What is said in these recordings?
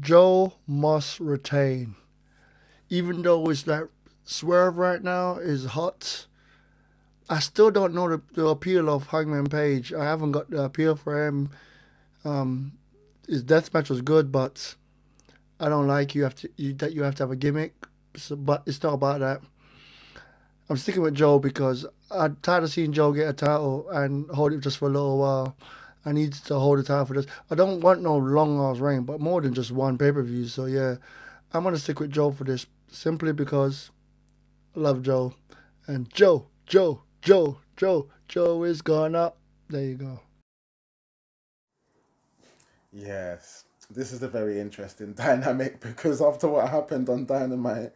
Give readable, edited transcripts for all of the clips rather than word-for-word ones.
Joe must retain. Even though it's like Swerve right now is hot, I still don't know the appeal of Hangman Page. I haven't got the appeal for him. Um, his death match was good, but I don't like that you have to have a gimmick. So, but it's not about that. I'm sticking with Joe because I'm tired of seeing Joe get a title and hold it just for a little while. I need to hold the title for this. I don't want no long ass reign, but more than just one pay per view. So yeah, I'm gonna stick with Joe for this simply because I love Joe. And Joe is gone up. There you go. Yes, this is a very interesting dynamic because after what happened on Dynamite,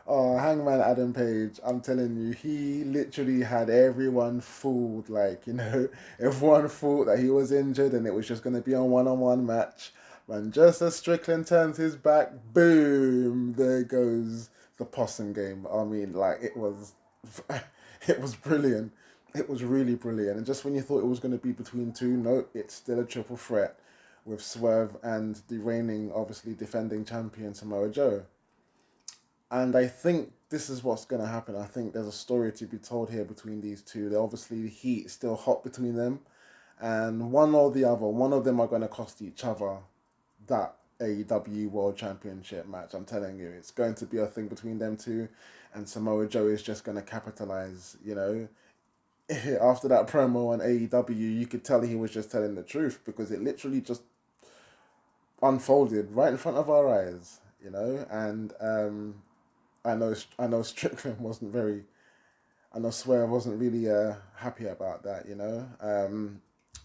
Hangman Adam Page, I'm telling you, he literally had everyone fooled. Like, everyone thought that he was injured and it was just going to be a one-on-one match. And just as Strickland turns his back, boom, there goes the possum game. I mean, like, it was brilliant. It was really brilliant. And just when you thought it was going to be between two, no, it's still a triple threat with Swerve and the reigning, obviously defending champion Samoa Joe. And I think this is what's going to happen. I think there's a story to be told here between these two. They're obviously the heat is still hot between them, and one or the other, one of them are going to cost each other that AEW World Championship match. I'm telling you, it's going to be a thing between them two, and Samoa Joe is just going to capitalize. After that promo on AEW, you could tell he was just telling the truth because it literally just unfolded right in front of our eyes. And I know Strickland wasn't very. I know Swear wasn't really happy about that.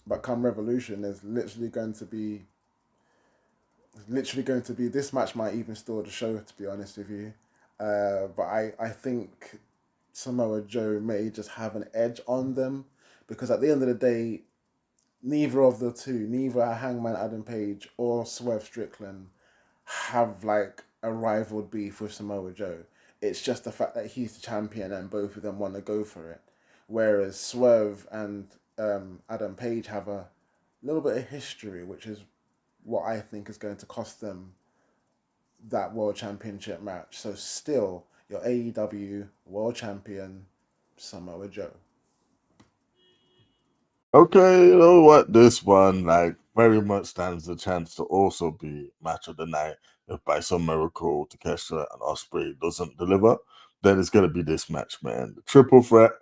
But come Revolution, there's literally going to be this match might even steal the show, to be honest with you. But I think Samoa Joe may just have an edge on them because at the end of the day, neither of the two, neither Hangman Adam Page or Swerve Strickland, have like a rival beef with Samoa Joe. It's just the fact that he's the champion and both of them want to go for it. Whereas Swerve and Adam Page have a little bit of history, which is what I think is going to cost them that World Championship match. So still, your AEW World Champion, Samoa Joe. Okay, you know what? This one, like, very much stands a chance to also be match of the night. If by some miracle Takeshita and Osprey doesn't deliver, then it's gonna be this match, man. The triple threat,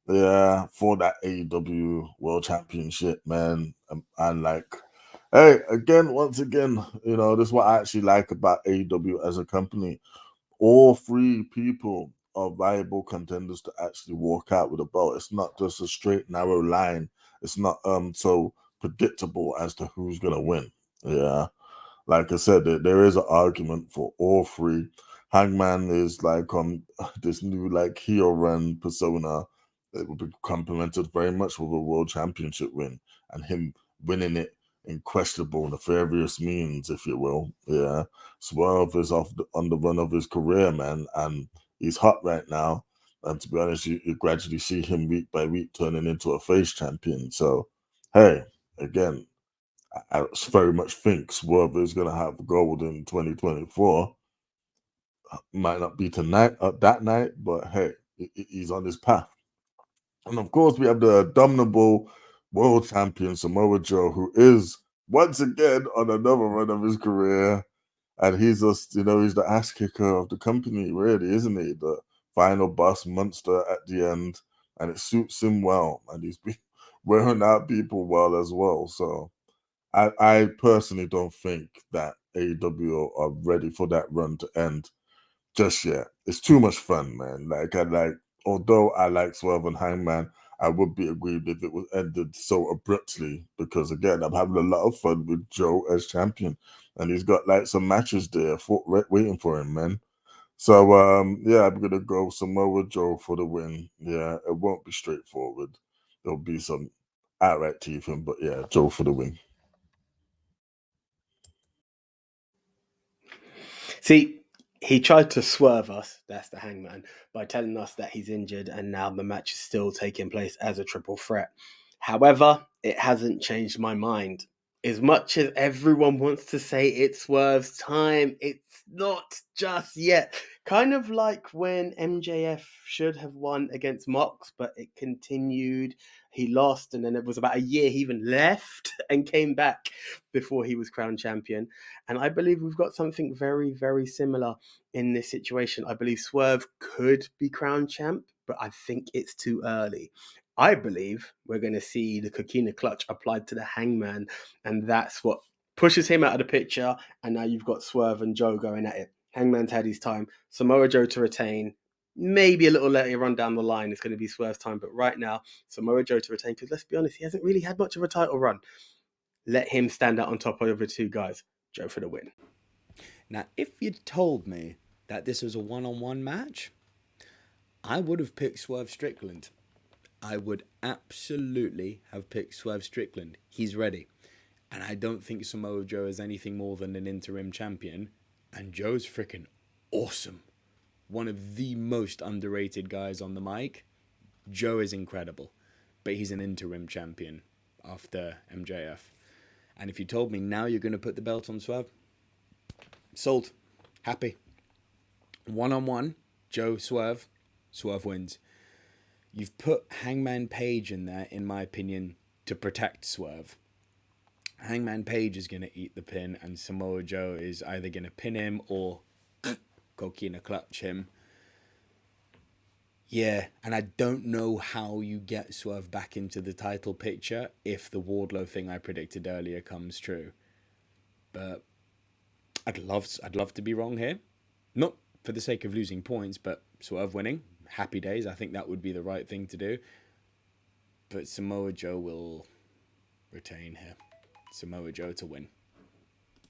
yeah, for that AEW World Championship, man. And like, hey, again, once again, this is what I actually like about AEW as a company. All three people are viable contenders to actually walk out with a belt. It's not just a straight narrow line. It's not so predictable as to who's gonna win. Yeah, like I said, there is an argument for all three. Hangman is like this new like heel run persona that will be complemented very much with a world championship win and him winning it in questionable, nefarious means, if you will. Yeah, Swerve is on the run of his career, man, and he's hot right now. And to be honest, you gradually see him week by week turning into a face champion. So, hey, again, I very much think Swerve is going to have gold in 2024. Might not be tonight, that night, but hey, he's on his path. And of course, we have the dominable world champion Samoa Joe, who is once again on another run of his career. And he's just, he's the ass kicker of the company, really, isn't he? The final boss monster at the end. And it suits him well. And he's been wearing out people well as well. So I personally don't think that AEW are ready for that run to end just yet. It's too much fun, man. Although I like Swerve and Hangman, I would be aggrieved if it was ended so abruptly because again, I'm having a lot of fun with Joe as champion, and he's got like some matches there waiting for him, man. So yeah, I'm gonna go Samoa Joe for the win. Yeah, it won't be straightforward. There'll be some outright teething, but yeah, Joe for the win. See, he tried to swerve us, that's the Hangman, by telling us that he's injured and now the match is still taking place as a triple threat. However, it hasn't changed my mind. as much as everyone wants to say it's Swerve's time, it's not just yet. Kind of like when MJF should have won against Mox, but it continued. He lost, and then it was about a year he even left and came back before he was crowned champion. And I believe we've got something very, very similar in this situation. I believe Swerve could be crowned champ, but I think it's too early. I believe we're going to see the Coquina clutch applied to the Hangman, and that's what pushes him out of the picture. And now you've got Swerve and Joe going at it. Hangman's had his time. Samoa Joe to retain. Maybe a little later on down the line, it's going to be Swerve's time. But right now, Samoa Joe to retain, because let's be honest, he hasn't really had much of a title run. Let him stand out on top over two guys. Joe for the win. Now, if you'd told me that this was a one-on-one match, I would have picked Swerve Strickland. I would absolutely have picked Swerve Strickland. He's ready. And I don't think Samoa Joe is anything more than an interim champion. And Joe's freaking awesome. One of the most underrated guys on the mic. Joe is incredible. But he's an interim champion after MJF. And if you told me now you're going to put the belt on Swerve, sold. Happy. One-on-one, Joe, Swerve. Swerve wins. You've put Hangman Page in there, in my opinion, to protect Swerve. Hangman Page is going to eat the pin, and Samoa Joe is either going to pin him or Coquina clutch him. Yeah, and I don't know how you get Swerve back into the title picture if the Wardlow thing I predicted earlier comes true. But I'd love to be wrong here. Not for the sake of losing points, but Swerve winning. Happy days. I think that would be the right thing to do. But Samoa Joe will retain here. Samoa Joe to win.